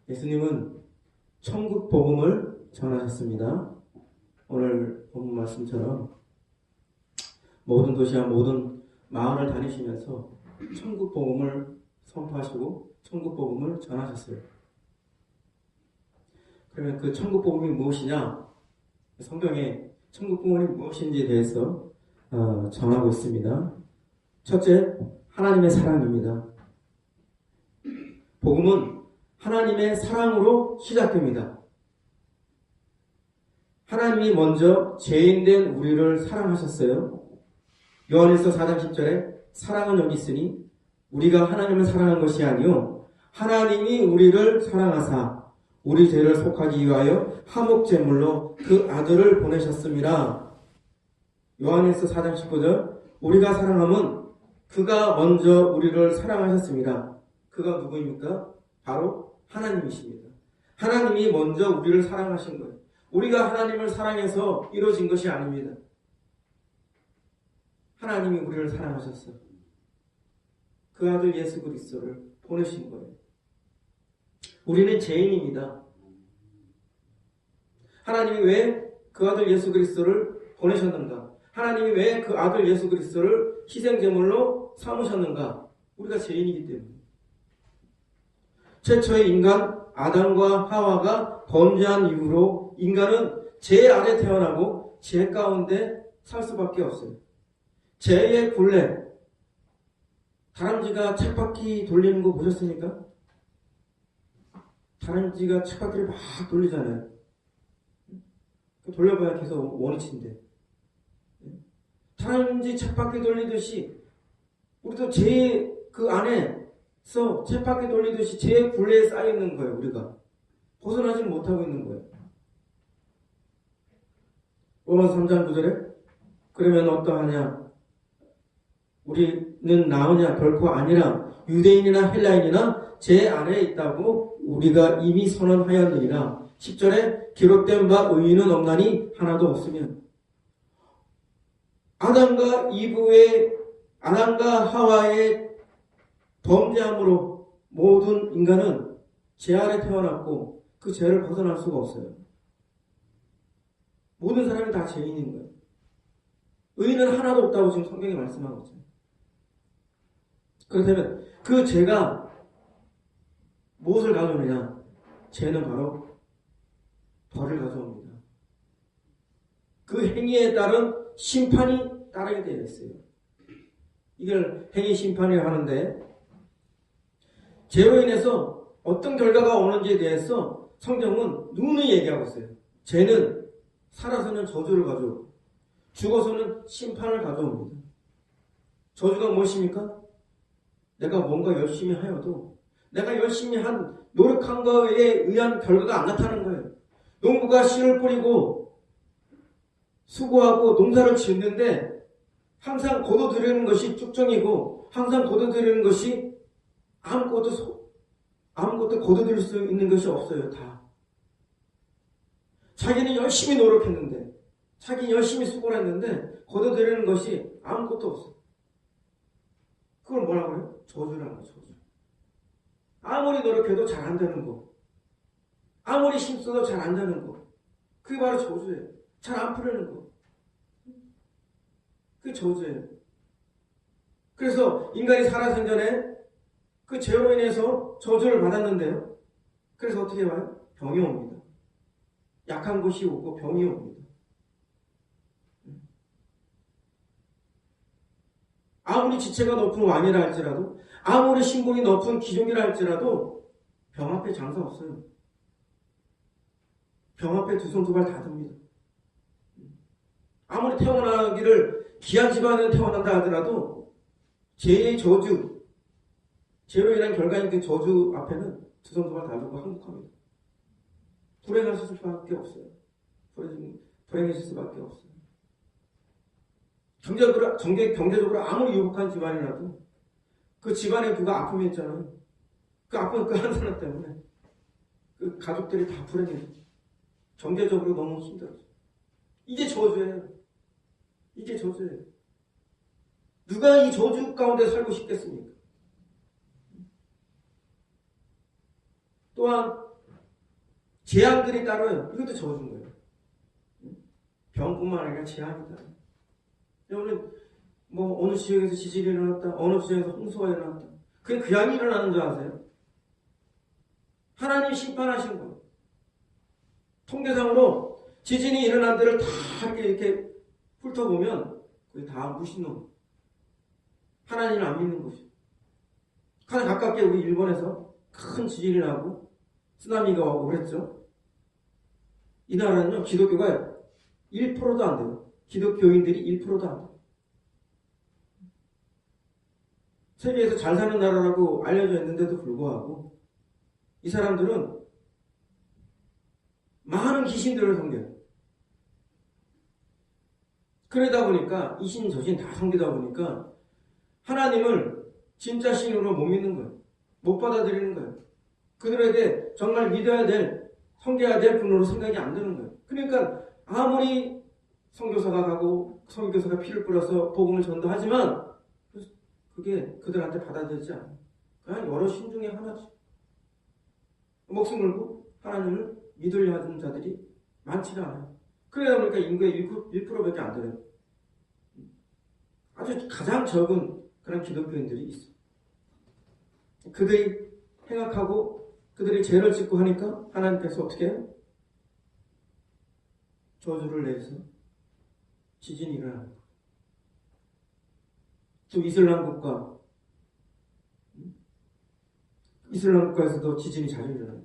예수님은 천국 복음을 전하셨습니다. 오늘 본 말씀처럼 모든 도시와 모든 마을을 다니시면서 천국 복음을 선포하시고 천국 복음을 전하셨어요. 그러면 그 천국 복음이 무엇이냐? 성경에 천국 복음이 무엇인지에 대해서 전하고 있습니다. 첫째, 하나님의 사랑입니다. 복음은 하나님의 사랑으로 시작됩니다. 하나님이 먼저 죄인된 우리를 사랑하셨어요. 요한일서 4장 10절에 사랑은 여기 있으니 우리가 하나님을 사랑한 것이 아니요 하나님이 우리를 사랑하사 우리 죄를 속하기 위하여 화목제물로 그 아들을 보내셨습니다. 요한일서 4장 19절 우리가 사랑함은 그가 먼저 우리를 사랑하셨습니다. 그가 누구입니까? 바로 하나님이십니다. 하나님이 먼저 우리를 사랑하신 거예요. 우리가 하나님을 사랑해서 이루어진 것이 아닙니다. 하나님이 우리를 사랑하셨어요. 그 아들 예수 그리스도를 보내신 거예요. 우리는 죄인입니다. 하나님이 왜 그 아들 예수 그리스도를 보내셨는가? 하나님이 왜 그 아들 예수 그리스도를 희생제물로 삼으셨는가? 우리가 죄인이기 때문에. 최초의 인간 아담과 하와가 범죄한 이후로 인간은 죄 아래 태어나고 죄 가운데 살 수밖에 없어요. 죄의 굴레, 다람쥐가 쳇바퀴 돌리는 거 보셨습니까? 다람쥐가 쳇바퀴를 막 돌리잖아요. 돌려봐야 계속 원위치인데. 다람쥐 쳇바퀴 돌리듯이 우리도 죄 그 안에서 쳇바퀴 돌리듯이 죄의 굴레에 쌓여 있는 거예요. 우리가 벗어나지 못하고 있는 거예요. 로마서 3장 9절에 그러면 어떠하냐? 우리는 나으냐? 결코 아니라 유대인이나 헬라인이나 죄 안에 있다고 우리가 이미 선언하였느니라. 10절에 기록된 바 의인은 없나니 하나도 없으면 아담과 하와의 범죄함으로 모든 인간은 죄 아래 태어났고 그 죄를 벗어날 수가 없어요. 모든 사람이 다 죄인인 거예요. 의인은 하나도 없다고 지금 성경이 말씀하고 있어요. 그렇다면 그 죄가 무엇을 가져오느냐? 죄는 바로 벌을 가져옵니다. 그 행위에 따른 심판이 따르게 되어 있어요. 이걸 행위 심판이라고 하는데 죄로 인해서 어떤 결과가 오는지에 대해서 성경은 누누이 얘기하고 있어요. 죄는 살아서는 저주를 가져오고 죽어서는 심판을 가져옵니다. 저주가 무엇입니까? 내가 뭔가 열심히 하여도 내가 열심히 노력한 거에 의한 결과가 안 나타나는 거예요. 농부가 씨를 뿌리고 수고하고 농사를 짓는데 항상 거둬들이는 것이 쭉정이고 항상 거둬들이는 것이 아무것도 거둬들일 수 있는 것이 없어요. 다. 자기는 열심히 노력했는데 자기 열심히 수고를 했는데 거둬들이는 것이 아무것도 없어요. 그걸 뭐라고 해요? 저주라는 거죠. 저주. 아무리 노력해도 잘 안 되는 거. 아무리 힘써도 잘 안 되는 거. 그게 바로 저주예요. 잘 안 풀리는 거. 그게 저주예요. 그래서 인간이 살아생 전에 그 죄로 인해서 저주를 받았는데요. 그래서 어떻게 와요? 병이 옵니다. 약한 것이 오고 병이 옵니다. 아무리 지체가 높은 왕이라 할지라도 아무리 신분이 높은 귀족이라 할지라도 병 앞에 장사 없어요. 병 앞에 두 손 두 발 다 듭니다. 아무리 태어나기를 귀한 집안에 태어난다 하더라도 죄의 저주, 죄로 인한 결과인 그 저주 앞에는 두 손 두 발 다 두고 항복합니다. 불행하실 수밖에 없어요. 불행해질 수밖에 없어요. 경제적으로 아무리 유복한 집안이라도 그 집안에 누가 아픔이 있잖아요. 그 아픈 그 한 사람 때문에 그 가족들이 다 불행해져. 경제적으로 너무 힘들어져. 이게 저주예요. 이게 저주예요. 누가 이 저주 가운데 살고 싶겠습니까? 또한 재앙들이 따라요. 이것도 저주인 거예요. 병뿐만 아니라 재앙이다. 여러분, 뭐 어느 지역에서 지진이 일어났다, 어느 지역에서 홍수가 일어났다. 그게 그냥 일어나는 줄 아세요? 하나님 심판하신 거예요. 통계상으로 지진이 일어난 데를 다 이렇게 훑어보면 그게 다 무신론. 하나님을 안 믿는 것이죠. 가장 가깝게 우리 일본에서 큰 지진이 나고 쓰나미가 오고 그랬죠. 이 나라는요, 기독교가 1%도 안 돼요. 기독교인들이 1%도 안 돼요. 세계에서 잘 사는 나라라고 알려져 있는데도 불구하고 이 사람들은 많은 귀신들을 섬겨요. 그러다 보니까 이신 저신 다 섬기다 보니까 하나님을 진짜 신으로 못 믿는 거예요. 못 받아들이는 거예요. 그들에게 정말 믿어야 될, 섬겨야 될 분으로 생각이 안 드는 거예요. 그러니까 아무리 선교사가 가고 선교사가 피를 뿌려서 복음을 전도하지만 그게 그들한테 받아들이지 않아요. 그냥 여러 신 중에 하나지. 목숨 걸고 하나님을 믿으려 하는 자들이 많지가 않아요. 그러다 보니까 인구의 1%밖에 안 되는 아주 가장 적은 그런 기독교인들이 있어요. 그들이 행악하고 그들이 죄를 짓고 하니까 하나님께서 어떻게 해요? 저주를 내서 지진이 일어나는 거예요. 또 이슬람 국가에서도 지진이 자주 일어나요.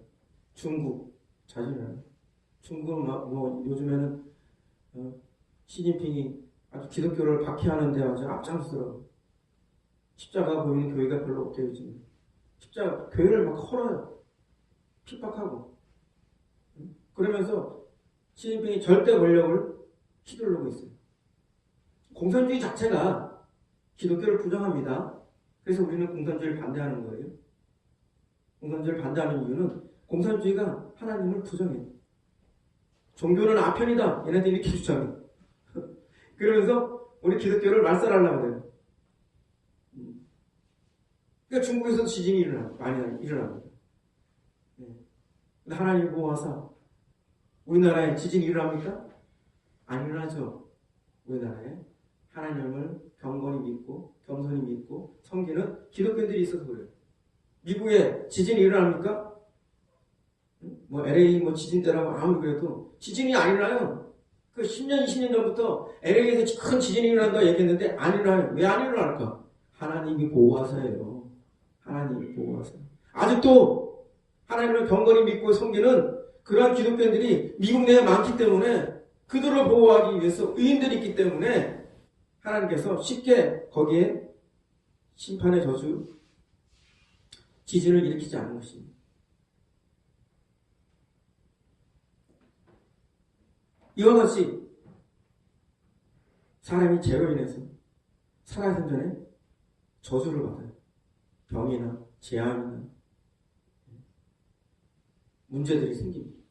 중국 자주 일어나요. 중국은 뭐 요즘에는 시진핑이 아주 기독교를 박해하는 데 아주 앞장서더라고요. 십자가 보이는 교회가 별로 없대요, 요즘. 십자가 교회를 막 헐어요. 핍박하고. 그러면서 시진핑이 절대 권력을 휘두르고 있어요. 공산주의 자체가 기독교를 부정합니다. 그래서 우리는 공산주의를 반대하는 거예요. 공산주의를 반대하는 이유는 공산주의가 하나님을 부정해요. 종교는 아편이다. 얘네들이 이렇게 주장해요. 그러면서 우리 기독교를 말살하려고 해요. 그러니까 중국에서도 지진이 많이 일어납니다. 근데 하나님이 보호하사 우리나라에 지진이 일어납니까? 안 일어나죠. 우리나라에 하나님을 경건히 믿고 겸손히 믿고 섬기는 기독교인들이 있어서 그래요. 미국에 지진이 일어납니까? 뭐 LA 뭐 지진대라고 아무리 그래도 지진이 안 일어나요. 그 10년, 20년 전부터 LA에서 큰 지진이 일어난다고 얘기했는데 안 일어나요. 왜 안 일어날까? 하나님이 보호하사예요. 하나님이 보호하사. 아직도 하나님을 경건히 믿고 섬기는 그러한 기독교인들이 미국 내에 많기 때문에 그들을 보호하기 위해서 의인들이 있기 때문에 하나님께서 쉽게 거기에 심판의 저주, 지진을 일으키지 않는 것입니다. 이와 같이 사람이 죄로 인해서 살아야 생전에 저주를 받아요. 병이나 재앙이나 문제들이 생깁니다.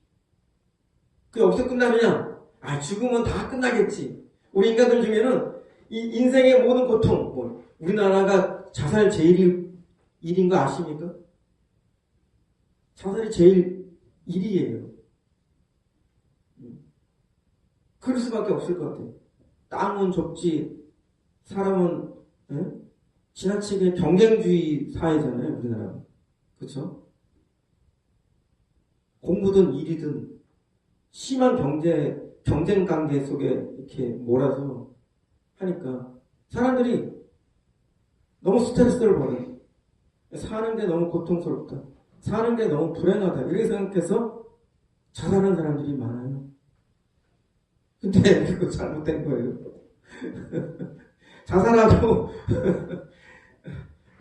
그게 어디서 끝나느냐? 죽으면 다 끝나겠지. 우리 인간들 중에는 이 인생의 모든 고통, 우리나라가 자살 제일 1인 거 아십니까? 자살이 제일 1위예요. 그럴 수밖에 없을 것 같아요. 땅은 좁지, 사람은 지나치게 경쟁주의 사회잖아요, 우리나라. 그렇죠? 공부든 일이든 심한 경쟁 관계 속에 이렇게 몰아서 하니까 사람들이 너무 스트레스를 받아요. 사는 게 너무 고통스럽다. 사는 게 너무 불행하다. 이렇게 생각해서 자살하는 사람들이 많아요. 근데 그거 잘못된 거예요.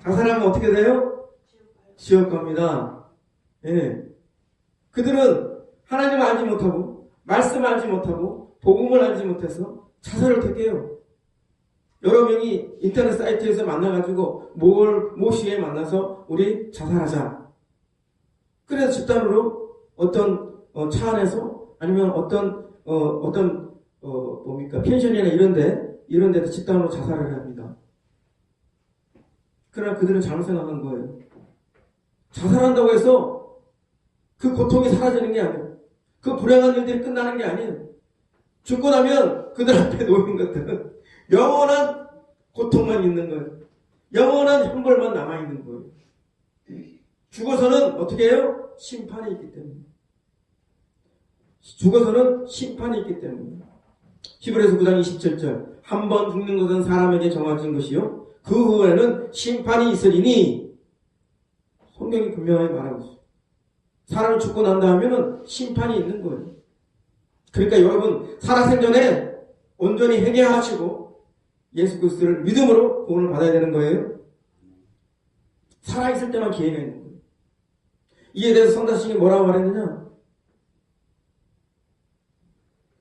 자살하면 어떻게 돼요? 지옥 갑니다. 예. 그들은 하나님을 알지 못하고 말씀을 알지 못하고 복음을 알지 못해서 자살을 택해요. 여러 명이 인터넷 사이트에서 만나가지고 모 시에 만나서 우리 자살하자. 그래서 집단으로 어떤 차 안에서 아니면 어떤 펜션이나 이런 데서 집단으로 자살을 합니다. 그러나 그들은 잘못 생각한 거예요. 자살한다고 해서 그 고통이 사라지는 게 아니에요. 그 불행한 일들이 끝나는 게 아니에요. 죽고 나면 그들 앞에 놓인 것들은 영원한 고통만 있는 거예요. 영원한 형벌만 남아있는 거예요. 죽어서는 어떻게 해요? 심판이 있기 때문에. 죽어서는 심판이 있기 때문에. 히브리서 9장 27절 한 번 죽는 것은 사람에게 정해진 것이요 그 후에는 심판이 있으리니 성경이 분명하게 말하고 있어요. 사람이 죽고 난 다음에는 심판이 있는 거예요. 그러니까 여러분 살아생전에 온전히 회개하시고 예수 그리스도를 믿음으로 구원을 받아야 되는 거예요. 살아있을 때만 기회가 있는 거예요. 이에 대해서 성다신이 뭐라고 말했느냐?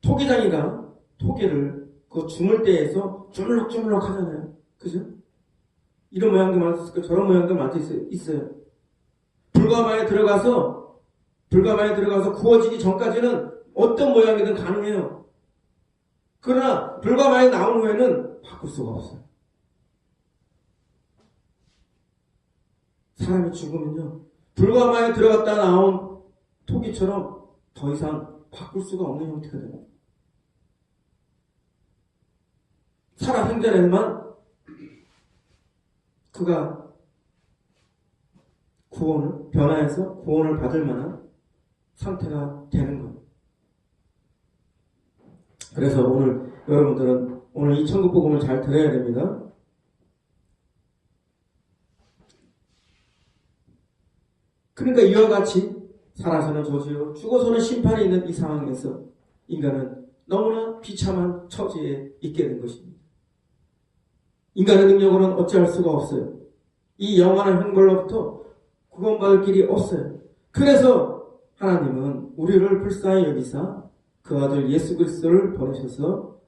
토기장이가 토기를 그 주물 때에서 주물럭주물럭 하잖아요. 그죠? 이런 모양도 많았을 거고 저런 모양도 많이 있어요. 불가마에 들어가서 구워지기 전까지는 어떤 모양이든 가능해요. 그러나 불가마에 나온 후에는 바꿀 수가 없어요. 사람이 죽으면요. 불가마에 들어갔다 나온 토기처럼 더 이상 바꿀 수가 없는 형태가 됩니다. 살아생전에만 그가 변화해서 구원을 받을 만한 상태가 되는 거예요. 그래서 오늘 여러분들은 오늘 이 천국복음을 잘 들어야 됩니다. 그러니까 이와 같이 살아서는 저주요 죽어서는 심판이 있는 이 상황에서 인간은 너무나 비참한 처지에 있게 된 것입니다. 인간의 능력으로는 어찌할 수가 없어요. 이 영원한 형벌로부터 구원받을 길이 없어요. 그래서 하나님은 우리를 불쌍히 여기사 그 아들 예수 그리스도를 보내셔서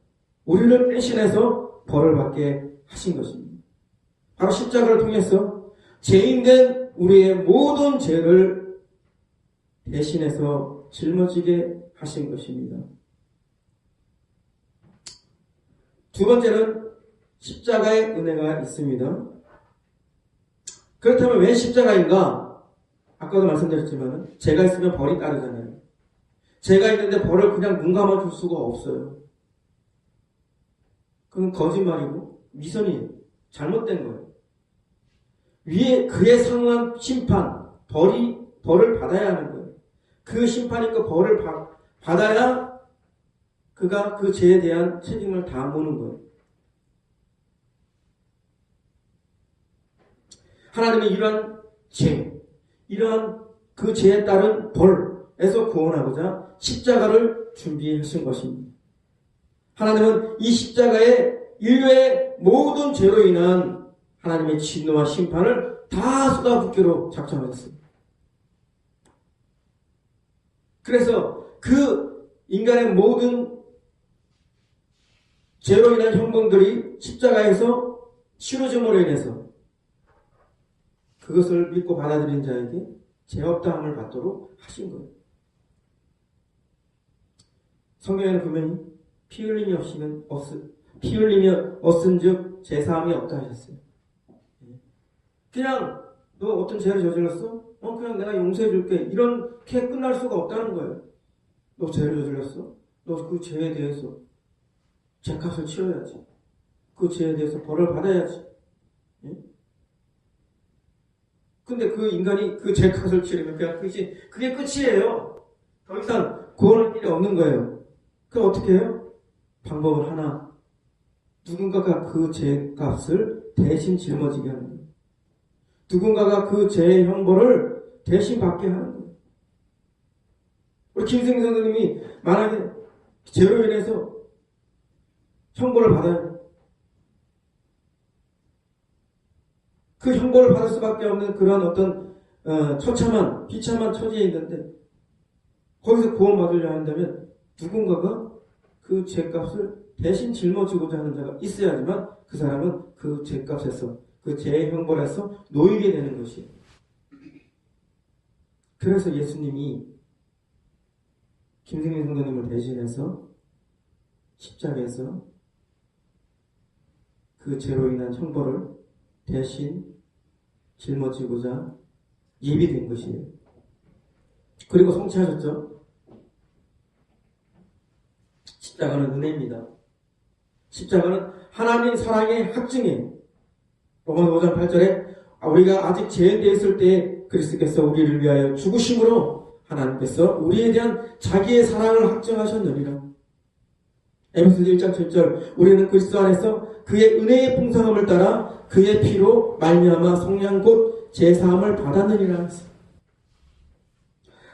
우리를 대신해서 벌을 받게 하신 것입니다. 바로 십자가를 통해서 죄인된 우리의 모든 죄를 대신해서 짊어지게 하신 것입니다. 두 번째는 십자가의 은혜가 있습니다. 그렇다면 왜 십자가인가? 아까도 말씀드렸지만 죄가 있으면 벌이 따르잖아요. 죄가 있는데 벌을 그냥 눈 감아줄 수가 없어요. 그건 거짓말이고 미선이에요. 잘못된 거예요. 위에 그에 상응한 심판, 벌을 받아야 하는 거예요. 그 심판이니까 벌을 받아야 그가 그 죄에 대한 책임을 다 무는 거예요. 하나님이 이러한 그 죄에 따른 벌에서 구원하고자 십자가를 준비하신 것입니다. 하나님은 이 십자가에 인류의 모든 죄로 인한 하나님의 진노와 심판을 다 쏟아붓기로 작정하셨습니다. 그래서 그 인간의 모든 죄로 인한 형벌들이 십자가에서 치러짐으로 인해서 그것을 믿고 받아들인 자에게 죄 없다함을 받도록 하신 거예요. 성경에는 분명히 피 흘림이 없은즉 죄사함이 없다 하셨어요. 그냥 너 어떤 죄를 저질렀어? 그냥 내가 용서해 줄게. 이렇게 끝날 수가 없다는 거예요. 너 죄를 저질렀어? 너 그 죄에 대해서 죄값을 치러야지. 그 죄에 대해서 벌을 받아야지. 근데 그 인간이 그 죄값을 치르면 그냥 그게 끝이에요. 더 이상 구원할 길이 없는 거예요. 그럼 어떻게 해요? 방법은 하나. 누군가가 그 죄값을 대신 짊어지게 하는 거예요. 누군가가 그 죄의 형벌을 대신 받게 하는 거예요. 우리 김승희 선생님이 만약에 죄로 인해서 형벌을 받아요. 그 형벌을 받을 수밖에 없는 그런 어떤 비참한 처지에 있는데 거기서 구원받으려 한다면 누군가가 그 죄값을 대신 짊어지고자 하는 자가 있어야지만 그 사람은 그 죄값에서 그 죄의 형벌에서 놓이게 되는 것이에요. 그래서 예수님이 김승민 성도님을 대신해서 십자가에서 그 죄로 인한 형벌을 대신 짊어지고자 예비된 것이에요. 그리고 성취하셨죠. 십자가는 은혜입니다. 십자가는 하나님 사랑의 확증이에요. 로마서 5장 8절에 우리가 아직 죄인되어 있을 때 그리스도께서 우리를 위하여 죽으심으로 하나님께서 우리에 대한 자기의 사랑을 확증하셨느니라. 에베소서 1장 7절 우리는 그리스도 안에서 그의 은혜의 풍성함을 따라 그의 피로 말미암아 속량 곧 제사함을 받았느니라 했어요.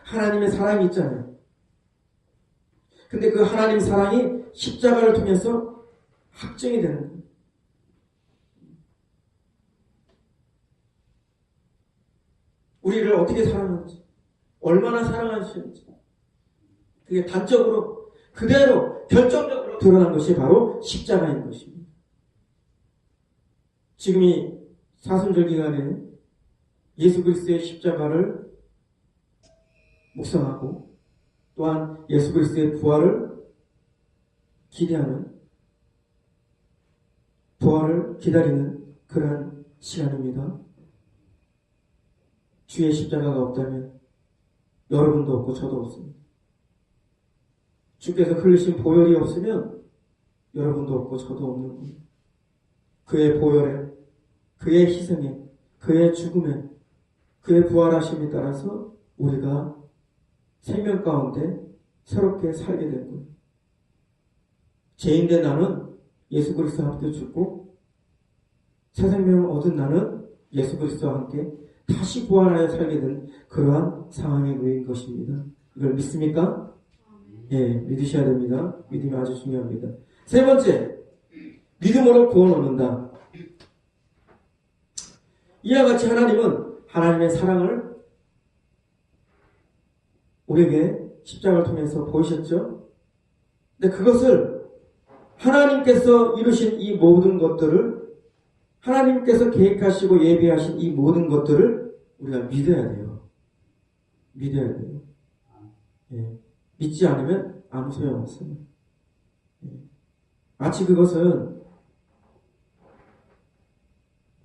하나님의 사랑이 있잖아요. 근데 그 하나님 사랑이 십자가를 통해서 확증이 되는 거예요. 우리를 어떻게 사랑하는지, 얼마나 사랑하시는지, 그게 단적으로, 그대로, 결정적으로 드러난 것이 바로 십자가인 것입니다. 지금 이 사순절 기간에 예수 그리스도의 십자가를 묵상하고 또한 예수 그리스도의 부활을 기대하는, 부활을 기다리는 그러한 시간입니다. 주의 십자가가 없다면 여러분도 없고 저도 없습니다. 주께서 흘리신 보혈이 없으면 여러분도 없고 저도 없는 겁니다. 그의 보혈에, 그의 희생에, 그의 죽음에, 그의 부활하심에 따라서 우리가 생명 가운데 새롭게 살게 된 거예요. 죄인된 나는 예수 그리스도와 함께 죽고 새 생명을 얻은 나는 예수 그리스도와 함께 다시 부활하여 살게 된 그러한 상황에 놓인 것입니다. 이걸 믿습니까? 예, 믿으셔야 됩니다. 믿음이 아주 중요합니다. 세 번째, 믿음으로 구원 얻는다. 이와 같이 하나님은 하나님의 사랑을 우리에게 십자가를 통해서 보이셨죠? 근데 그것을 하나님께서 이루신 이 모든 것들을, 하나님께서 계획하시고 예비하신 이 모든 것들을 우리가 믿어야 돼요. 믿어야 돼요. 예. 믿지 않으면 아무 소용없어요. 예. 마치 그것은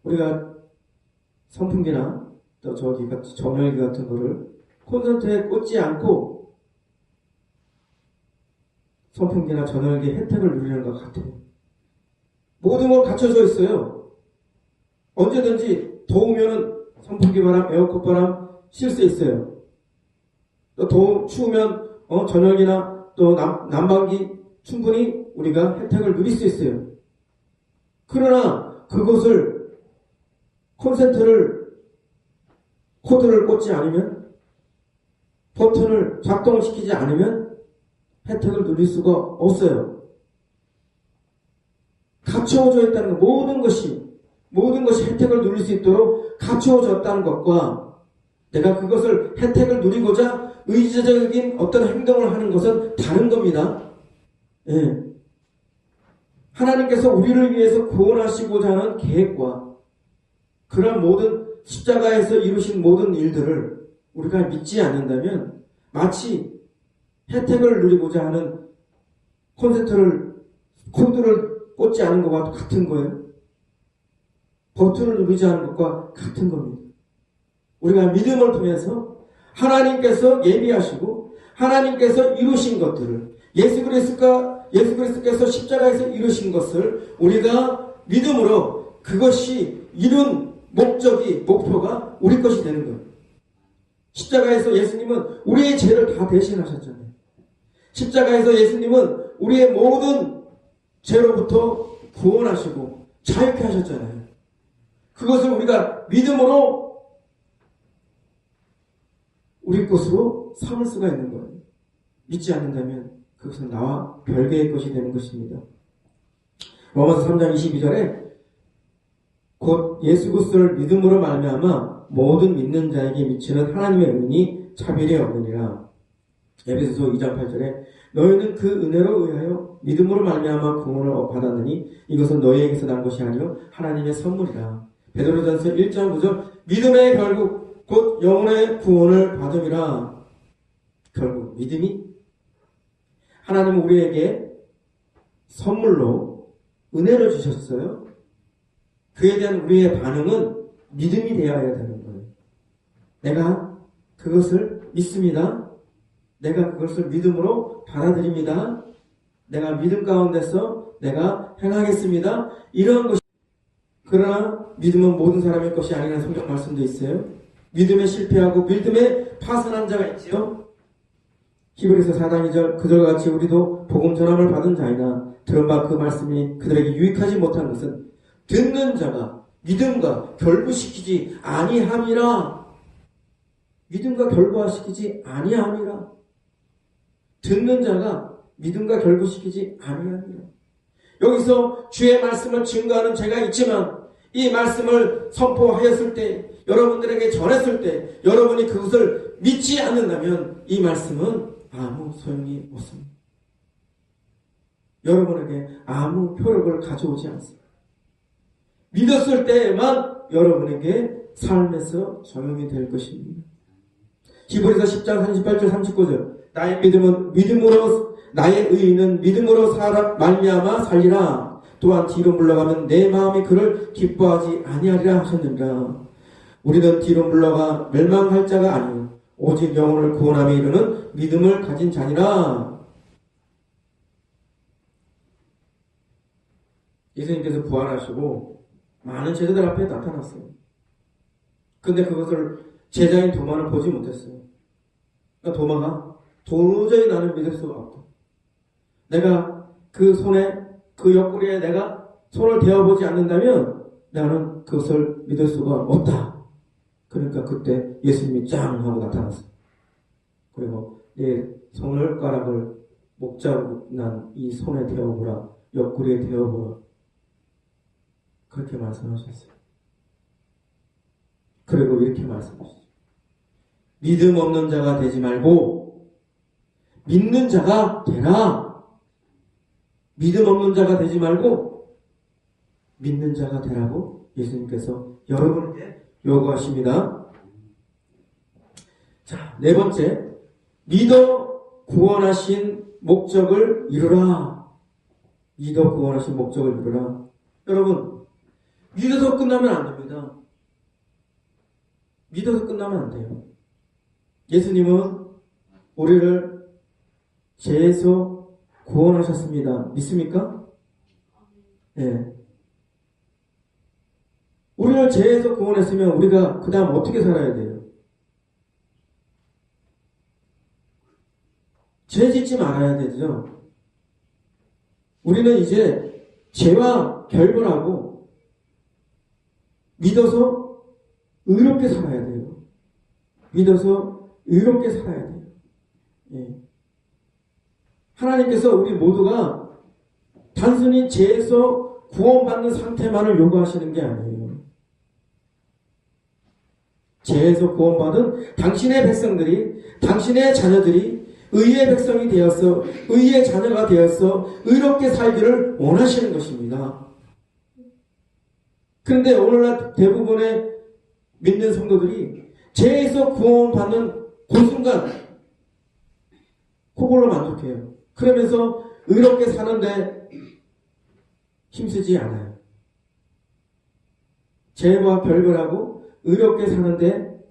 우리가 선풍기나 또 저기 같이 정열기 같은 거를 콘센트에 꽂지 않고 선풍기나 전열기의 혜택을 누리는 것 같아요. 모든 건 갖춰져 있어요. 언제든지 더우면 선풍기 바람, 에어컨 바람 쉴 수 있어요. 또 추우면 전열기나 또 난방기 충분히 우리가 혜택을 누릴 수 있어요. 그러나 그것을 코드를 꽂지 않으면, 버튼을 작동시키지 않으면 혜택을 누릴 수가 없어요. 갖춰져 있다는 것, 모든 것이 혜택을 누릴 수 있도록 갖춰졌다는 것과 내가 그것을 혜택을 누리고자 의지적인 어떤 행동을 하는 것은 다른 겁니다. 예. 하나님께서 우리를 위해서 구원하시고자 하는 계획과 그런 모든 십자가에서 이루신 모든 일들을 우리가 믿지 않는다면 마치 혜택을 누리고자 하는 코드를 꽂지 않은 것과 같은 거예요. 버튼을 누르지 않은 것과 같은 겁니다. 우리가 믿음을 통해서 하나님께서 예비하시고 하나님께서 이루신 것들을 예수 그리스도께서 십자가에서 이루신 것을 우리가 믿음으로 그것이 이룬 목표가 우리 것이 되는 거예요. 십자가에서 예수님은 우리의 죄를 다 대신하셨잖아요. 십자가에서 예수님은 우리의 모든 죄로부터 구원하시고 자유케 하셨잖아요. 그것을 우리가 믿음으로 우리 것으로 삼을 수가 있는 거예요. 믿지 않는다면 그것은 나와 별개의 것이 되는 것입니다. 로마서 3장 22절에 곧 예수 그리스도를 믿음으로 말미암아 모든 믿는 자에게 미치는 하나님의 은이 차별이 없느니라. 에베소서 2장 8절에 너희는 그 은혜로 의하여 믿음으로 말미암아 구원을 받았느니 이것은 너희에게서 난 것이 아니요 하나님의 선물이라. 베드로전서 1장 9절 믿음의 결국 곧 영혼의 구원을 받음이라. 결국 믿음이 하나님은 우리에게 선물로 은혜를 주셨어요. 그에 대한 우리의 반응은 믿음이 되어야 되는 거예요. 내가 그것을 믿습니다. 내가 그것을 믿음으로 받아들입니다. 내가 믿음 가운데서 내가 행하겠습니다. 이런 것이. 그러나 믿음은 모든 사람의 것이 아니라는 성경 말씀도 있어요. 믿음에 실패하고 믿음에 파산한 자가 있지요. 히브리서 4장 2절 그들과 같이 우리도 복음 전함을 받은 자이나 들은 바 그 말씀이 그들에게 유익하지 못한 것은 듣는 자가 믿음과 결부시키지 아니함이라. 믿음과 결부시키지 아니함이라. 듣는 자가 믿음과 결부시키지 아니함이라. 여기서 주의 말씀을 증거하는 제가 있지만 이 말씀을 선포하였을 때, 여러분들에게 전했을 때 여러분이 그것을 믿지 않는다면 이 말씀은 아무 소용이 없습니다. 여러분에게 아무 효력을 가져오지 않습니다. 믿었을 때에만 여러분에게 삶에서 적용이 될 것입니다. 히브리서 10장 38절 39절 나의 의인은 믿음으로 말미암아 살리라. 또한 뒤로 물러가면 내 마음이 그를 기뻐하지 아니하리라 하셨느니라. 우리는 뒤로 물러가 멸망할 자가 아니요 오직 영혼을 구원함에 이르는 믿음을 가진 자니라. 예수님께서 부활하시고 많은 제자들 앞에 나타났어요. 근데 그것을 제자인 도마는 보지 못했어요. 그러니까 도마가 도저히 나는 믿을 수가 없다. 내가 그 손에 그 옆구리에 내가 손을 대어보지 않는다면 나는 그것을 믿을 수가 없다. 그러니까 그때 예수님이 짱 하고 나타났어요. 그리고 내 손가락을 목자로 난 이 손에 대어보라. 옆구리에 대어보라. 그렇게 말씀하셨어요. 그리고 이렇게 말씀하셨어요. 믿음 없는 자가 되지 말고 믿는 자가 되라. 믿음 없는 자가 되지 말고 믿는 자가 되라고 예수님께서 여러분에게 요구하십니다. 자, 네 번째, 믿어 구원하신 목적을 이루라. 믿어 구원하신 목적을 이루라. 여러분, 믿어서 끝나면 안 됩니다. 믿어서 끝나면 안 돼요. 예수님은 우리를 죄에서 구원하셨습니다. 믿습니까? 네. 우리를 죄에서 구원했으면 우리가 그 다음 어떻게 살아야 돼요? 죄 짓지 말아야 되죠. 우리는 이제 죄와 결별하고 믿어서 의롭게 살아야 돼요. 믿어서 의롭게 살아야 돼요. 예. 하나님께서 우리 모두가 단순히 죄에서 구원받는 상태만을 요구하시는 게 아니에요. 죄에서 구원받은 당신의 백성들이, 당신의 자녀들이 의의 백성이 되어서, 의의 자녀가 되어서 의롭게 살기를 원하시는 것입니다. 그런데 오늘날 대부분의 믿는 성도들이 죄에서 구원받는 그 순간 그걸로 만족해요. 그러면서 의롭게 사는데 힘쓰지 않아요. 죄와 별별하고 의롭게 사는데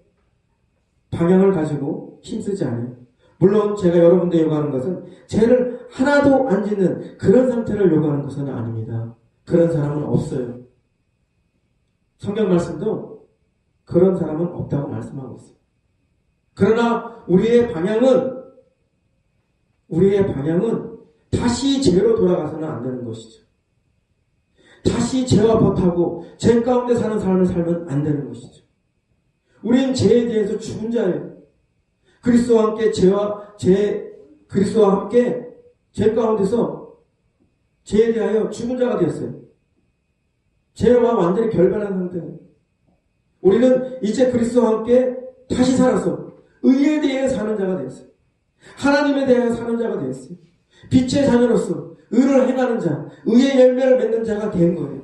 방향을 가지고 힘쓰지 않아요. 물론 제가 여러분들 요구하는 것은 죄를 하나도 안 짓는 그런 상태를 요구하는 것은 아닙니다. 그런 사람은 없어요. 성경 말씀도 그런 사람은 없다고 말씀하고 있어요. 그러나 우리의 방향은 다시 죄로 돌아가서는 안 되는 것이죠. 다시 죄와 버타고 죄 가운데 사는 삶을 살면 안 되는 것이죠. 우리는 죄에 대해서 죽은 자예요. 그리스도와 함께 그리스도와 함께 죄 가운데서 죄에 대하여 죽은 자가 되었어요. 죄와 완전히 결별한 상태예요. 우리는 이제 그리스도와 함께 다시 살아서 의에 대해 사는 자가 되었어요. 하나님에 대해 사는 자가 되었어요. 빛의 자녀로서 의를 행하는 자, 의의 열매를 맺는 자가 된 거예요.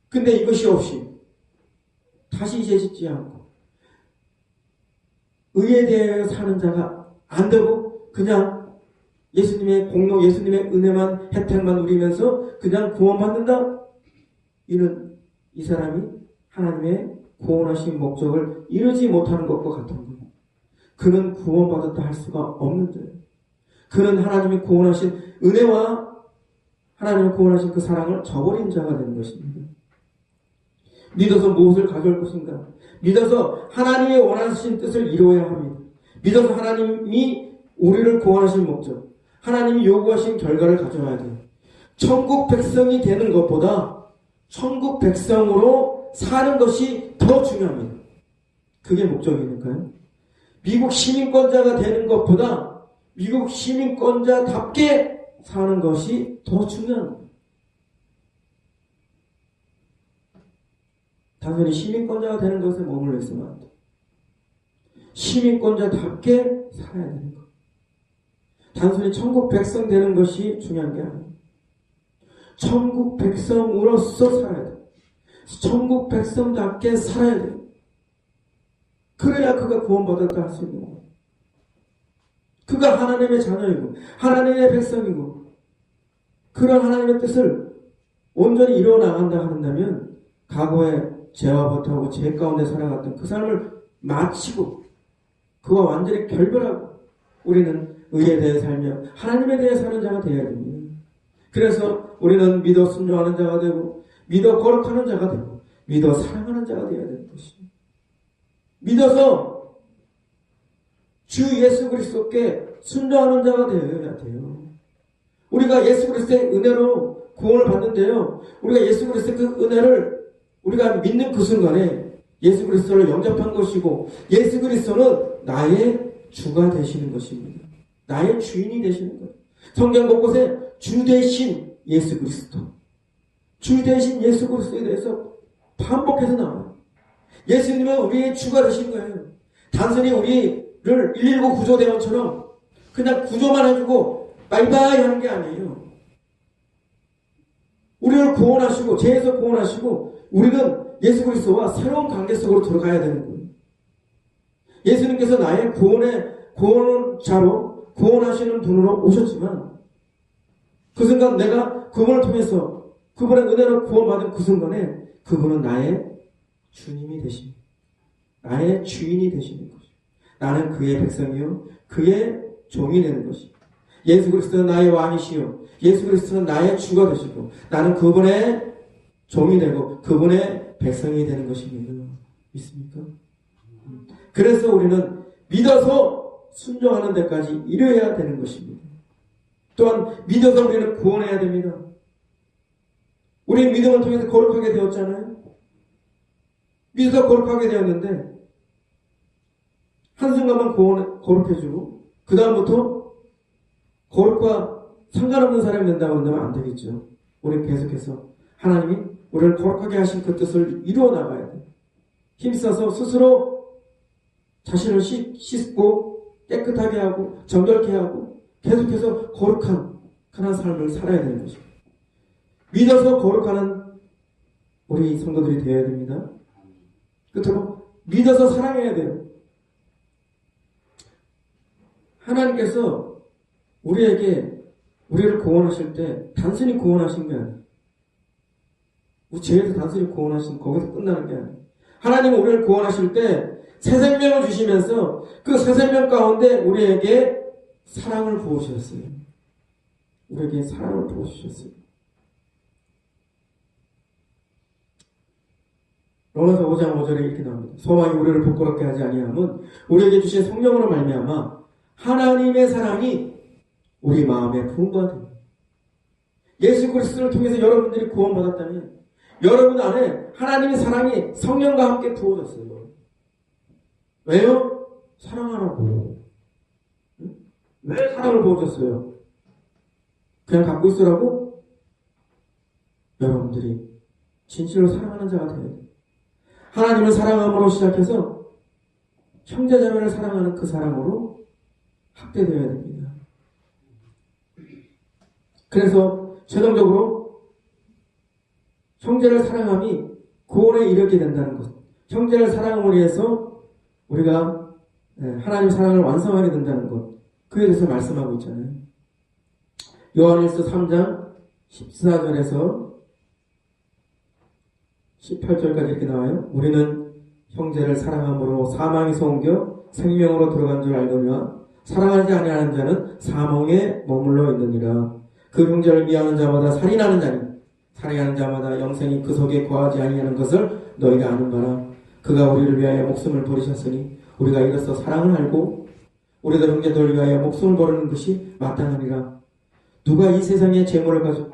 근데 이것이 없이 다시 죄 짓지 않고 의에 대해 사는 자가 안 되고 그냥 예수님의 공로, 예수님의 은혜만, 혜택만 누리면서 그냥 구원받는다? 이 사람이 하나님의 구원하신 목적을 이루지 못하는 것과 같은 거예요. 그는 구원받았다 할 수가 없는 자예요. 그는 하나님이 구원하신 은혜와 하나님이 구원하신 그 사랑을 저버린 자가 되는 것입니다. 믿어서 무엇을 가져올 것인가? 믿어서 하나님이 원하신 뜻을 이루어야 합니다. 믿어서 하나님이 우리를 구원하신 목적, 하나님이 요구하신 결과를 가져와야 돼요. 천국 백성이 되는 것보다 천국 백성으로 사는 것이 더 중요합니다. 그게 목적이니까요. 미국 시민권자가 되는 것보다 미국 시민권자답게 사는 것이 더 중요합니다. 단순히 시민권자가 되는 것에 머물러 있으면 안 돼요. 시민권자답게 살아야 되는 것. 단순히 천국 백성 되는 것이 중요한 게 아니에요. 천국 백성으로서 살아야 돼요. 천국 백성답게 살아야 돼요. 그래야 그가 구원받았다 할 수 있는 거예요. 그가 하나님의 자녀이고 하나님의 백성이고 그런 하나님의 뜻을 온전히 이루어 나간다 한다면 과거에 죄와 버타고 죄 가운데 살아갔던 그 삶을 마치고 그와 완전히 결별하고 우리는 의에 대해 살며 하나님에 대해 사는 자가 되어야 됩니다. 그래서 우리는 믿어 순종하는 자가 되고 믿어 거룩하는 자가 되고 믿어 사랑하는 자가 되어야 되는 것입니다. 믿어서 주 예수 그리스도께 순종하는 자가 되어야 돼요. 우리가 예수 그리스도의 은혜로 구원을 받는데요. 우리가 예수 그리스도의 그 은혜를 우리가 믿는 그 순간에 예수 그리스도를 영접한 것이고 예수 그리스도는 나의 주가 되시는 것입니다. 나의 주인이 되시는 거예요. 성경 곳곳에 주 대신 예수 그리스도, 주 대신 예수 그리스도에 대해서 반복해서 나와요. 예수님은 우리의 주가 되신 거예요. 단순히 우리를 119 구조대원처럼 그냥 구조만 해주고 바이바이 하는 게 아니에요. 우리를 구원하시고 죄에서 구원하시고 우리는 예수 그리스도와 새로운 관계 속으로 들어가야 되는 거예요. 예수님께서 나의 구원자로 구원하시는 분으로 오셨지만 그 순간 내가 그분을 통해서 그분의 은혜로 구원받은 그 순간에 그분은 나의 주님이 되십니다. 나의 주인이 되시는 것이죠. 나는 그의 백성이요 그의 종이 되는 것이죠. 예수 그리스도는 나의 왕이시요 예수 그리스도는 나의 주가 되시고 나는 그분의 종이 되고 그분의 백성이 되는 것입니다. 믿습니까? 그래서 우리는 믿어서 순종하는 데까지 이르어야 되는 것입니다. 또한 믿어서 우리는 구원해야 됩니다. 우리는 믿음을 통해서 거룩하게 되었잖아요. 믿어서 거룩하게 되었는데 한순간만 거룩해지고 그 다음부터 거룩과 상관없는 사람이 된다고 한다면 안 되겠죠. 우리는 계속해서 하나님이 우리를 거룩하게 하신 그 뜻을 이루어 나가야 돼요. 힘써서 스스로 자신을 씻고 깨끗하게 하고 정결케 하고 계속해서 거룩한 그런 삶을 살아야 되는 것입니다. 믿어서 거룩하는 우리 성도들이 되어야 됩니다. 끝으로 믿어서 사랑해야 돼요. 하나님께서 우리를 구원하실 때 단순히 구원하신 게 아니에요. 죄에서 단순히 구원하신 거기서 끝나는 게 아니에요. 하나님은 우리를 구원하실 때 새 생명을 주시면서 그 새 생명 가운데 우리에게 사랑을 부어주셨어요. 우리에게 사랑을 부어주셨어요. 로마서 5장 5절에 이렇게 나옵니다. 소망이 우리를 부끄럽게 하지 아니함은 우리에게 주신 성령으로 말미암아 하나님의 사랑이 우리 마음에 부음받아 됩니다. 예수 그리스도를 통해서 여러분들이 구원받았다면 여러분 안에 하나님의 사랑이 성령과 함께 부어졌어요. 왜요? 사랑하라고. 왜 사랑을 부어줬어요? 그냥 갖고 있으라고? 여러분들이 진실로 사랑하는 자가 되어야 돼요. 하나님을 사랑함으로 시작해서 형제자매를 사랑하는 그 사랑으로 확대되어야 됩니다. 그래서 최종적으로 형제를 사랑함이 구원에 이르게 된다는 것. 형제를 사랑함으로 해서 우리가 하나님의 사랑을 완성하게 된다는 것. 그에 대해서 말씀하고 있잖아요. 요한일서 3장 14절에서 18절까지 이렇게 나와요. 우리는 형제를 사랑함으로 사망에서 옮겨 생명으로 들어간 줄 알거니와 사랑하지 아니하는 자는 사망에 머물러 있느니라. 그 형제를 미워하는 자마다 살인하는 자니 살인하는 자마다 영생이 그 속에 거하지 아니하는 것을 너희가 아는 바라. 그가 우리를 위하여 목숨을 버리셨으니 우리가 이로써 사랑을 알고 우리도 형제들을 위하여 목숨을 버리는 것이 마땅하니라. 누가 이 세상에 재물을 가지고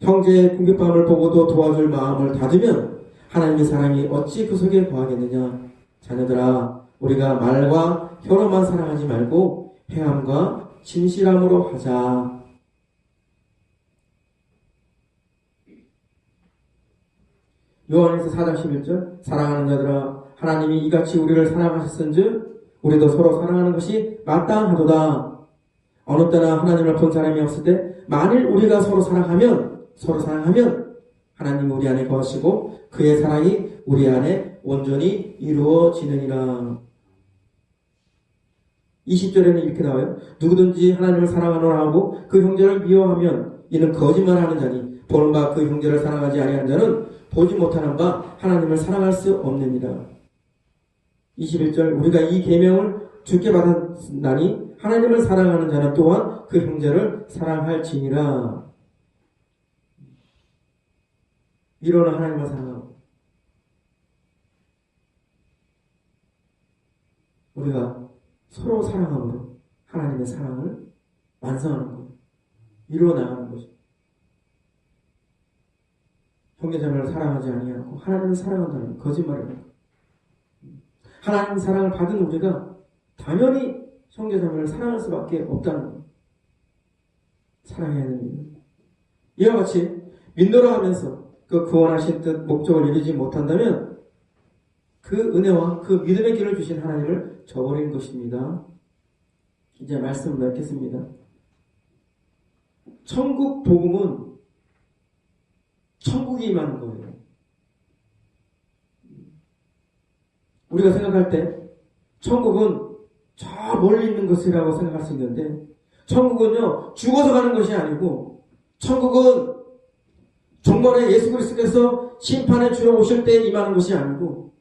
형제의 궁핍함을 보고도 도와줄 마음을 닫으면 하나님의 사랑이 어찌 그 속에 거하겠느냐. 자녀들아, 우리가 말과 혀로만 사랑하지 말고 행함과 진실함으로 하자. 요한일서 4장 11절 사랑하는 자들아, 하나님이 이같이 우리를 사랑하셨은즉 우리도 서로 사랑하는 것이 마땅하도다. 어느 때나 하나님을 본 사람이 없을 때 만일 우리가 서로 사랑하면 하나님이 우리 안에 거하시고 그의 사랑이 우리 안에 온전히 이루어지느니라. 20절에는 이렇게 나와요. 누구든지 하나님을 사랑하노라 하고 그 형제를 미워하면 이는 거짓말하는 자니 보는 바 그 형제를 사랑하지 아니하는 자는 보지 못하는 바 하나님을 사랑할 수 없느니라. 21절 우리가 이 계명을 주께 받았나니 하나님을 사랑하는 자는 또한 그 형제를 사랑할지니라. 이로는 하나님을 사랑하고 우리가 서로 사랑함으로 하나님의 사랑을 완성하는 것, 이루어 나가는 것입니다. 형제자매를 사랑하지 아니하고 하나님을 사랑한다는 거짓말이에요. 하나님의 사랑을 받은 우리가 당연히 형제자매를 사랑할 수밖에 없다는 거예요. 사랑해야 됩니다. 이와 같이 믿노라 하면서 그 구원하신 뜻 목적을 이루지 못한다면 그 은혜와 그 믿음의 길을 주신 하나님을 저버린 것입니다. 이제 말씀을 맺겠습니다. 천국 복음은 천국이 임하는 거예요. 우리가 생각할 때 천국은 저 멀리 있는 것이라고 생각할 수 있는데 천국은요 죽어서 가는 것이 아니고 천국은 종말에 예수 그리스도께서 심판의 주로 오실 때 임하는 것이 아니고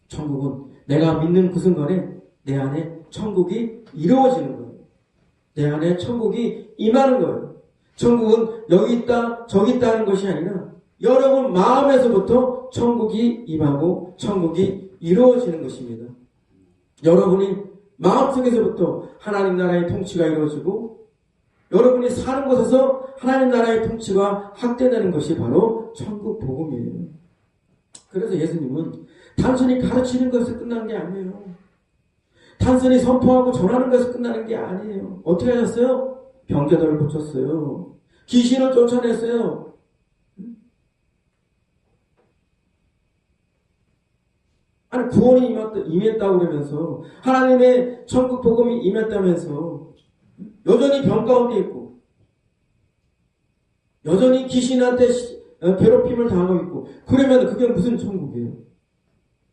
천국은 내가 믿는 그 순간에 내 안에 천국이 이루어지는 거예요. 내 안에 천국이 임하는 거예요. 천국은 여기 있다 저기 있다는 것이 아니라 여러분 마음에서부터 천국이 임하고 천국이 이루어지는 것입니다. 여러분이 마음속에서부터 하나님 나라의 통치가 이루어지고 여러분이 사는 곳에서 하나님 나라의 통치가 확대되는 것이 바로 천국 복음이에요. 그래서 예수님은 단순히 가르치는 것에 끝난 게 아니에요. 단순히 선포하고 전하는 것에 끝나는 게 아니에요. 어떻게 하셨어요? 병자들을 고쳤어요. 귀신을 쫓아냈어요. 아니 구원이 임했다고 그러면서 하나님의 천국 복음이 임했다면서 여전히 병 가운데 있고 여전히 귀신한테 괴롭힘을 당하고 있고 그러면 그게 무슨 천국이에요?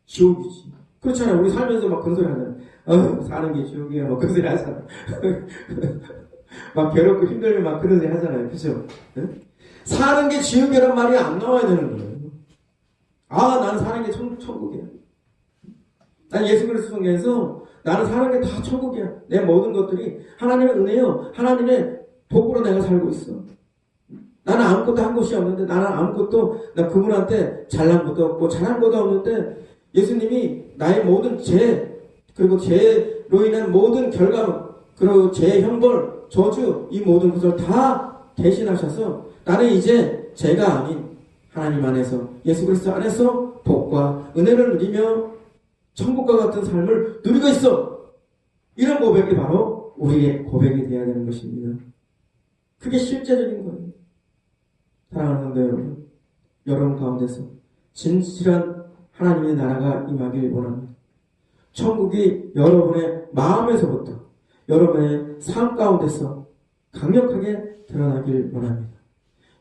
지옥이지. 그렇잖아요. 우리 살면서 막 그런 소리 하잖아요. 사는 게 지옥이야. 막 그런 소리 하잖아요. 막 괴롭고 힘들면 막 그런 소리 하잖아요. 그죠? 네? 사는 게 지옥이란 말이 안 나와야 되는 거예요. 아, 나는 사는 게 천국이야. 난 예수 그리스도 성경에서 나는 사는 게 다 천국이야. 내 모든 것들이 하나님의 은혜요. 하나님의 복으로 내가 살고 있어. 나는 아무것도 한 것이 없는데 나는 아무것도 나 그분한테 잘난 것도 없고 잘한 것도 없는데 예수님이 나의 모든 죄 그리고 죄로 인한 모든 결과물 그리고 죄의 형벌 저주 이 모든 것을 다 대신하셔서 나는 이제 죄가 아닌 하나님 안에서 예수 그리스도 안에서 복과 은혜를 누리며 천국과 같은 삶을 누리고 있어. 이런 고백이 바로 우리의 고백이 되어야 되는 것입니다. 그게 실제적인 거예요. 사랑하는 성도 여러분, 여러분 가운데서 진실한 하나님의 나라가 임하길 원합니다. 천국이 여러분의 마음에서부터 여러분의 삶 가운데서 강력하게 드러나길 원합니다.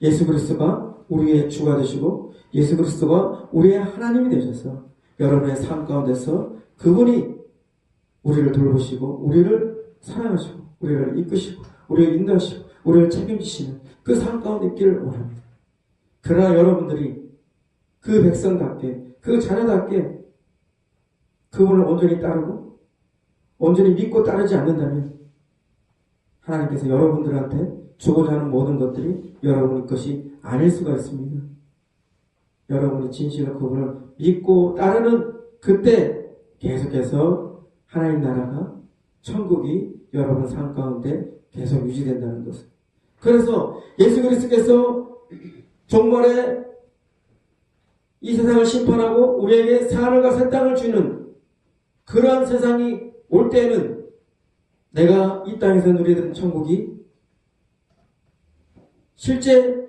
예수 그리스도가 우리의 주가 되시고 예수 그리스도가 우리의 하나님이 되셔서 여러분의 삶 가운데서 그분이 우리를 돌보시고 우리를 사랑하시고 우리를 이끄시고 우리를 인도하시고 우리를 책임지시는 그 삶 가운데 있기를 원합니다. 그러나 여러분들이 그 백성답게 그 자녀답게 그분을 온전히 따르고 온전히 믿고 따르지 않는다면 하나님께서 여러분들한테 주고자 하는 모든 것들이 여러분의 것이 아닐 수가 있습니다. 여러분이 진실로 그분을 믿고 따르는 그때 계속해서 하나님 나라가 천국이 여러분 삶 가운데 계속 유지된다는 것을. 그래서 예수 그리스도께서 종말에 이 세상을 심판하고 우리에게 하늘과 새 땅을 주는 그러한 세상이 올 때에는 내가 이 땅에서 누리던 천국이 실제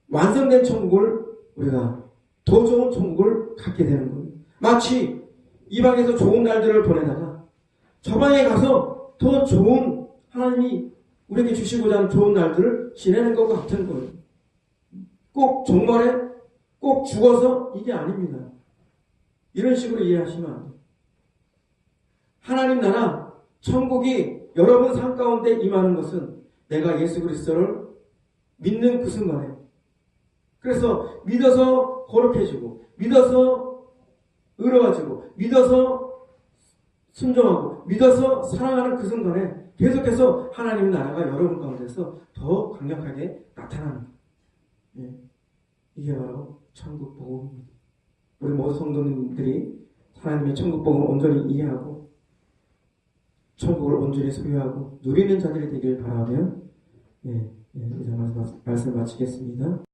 완성된 천국을 우리가 더 좋은 천국을 갖게 되는 거예요. 마치 이방에서 좋은 날들을 보내다가 저방에 가서 더 좋은 하나님이 우리에게 주시고자 하는 좋은 날들을 지내는 것과 같은 거예요. 꼭 종말에 꼭 죽어서 이게 아닙니다. 이런 식으로 이해하시면 안 돼요. 하나님 나라 천국이 여러분 삶 가운데 임하는 것은 내가 예수 그리스도를 믿는 그 순간에, 그래서 믿어서 거룩해지고 믿어서 의로워지고 믿어서 순종하고 믿어서 사랑하는 그 순간에 계속해서 하나님의 나라가 여러분 가운데서 더 강력하게 나타나는 거예요. 이게 바로 천국 복음입니다. 우리 모든 성도님들이 하나님의 천국 복음을 온전히 이해하고 천국을 온전히 소유하고 누리는 자들이 되길 바라며 이제 말씀 마치겠습니다.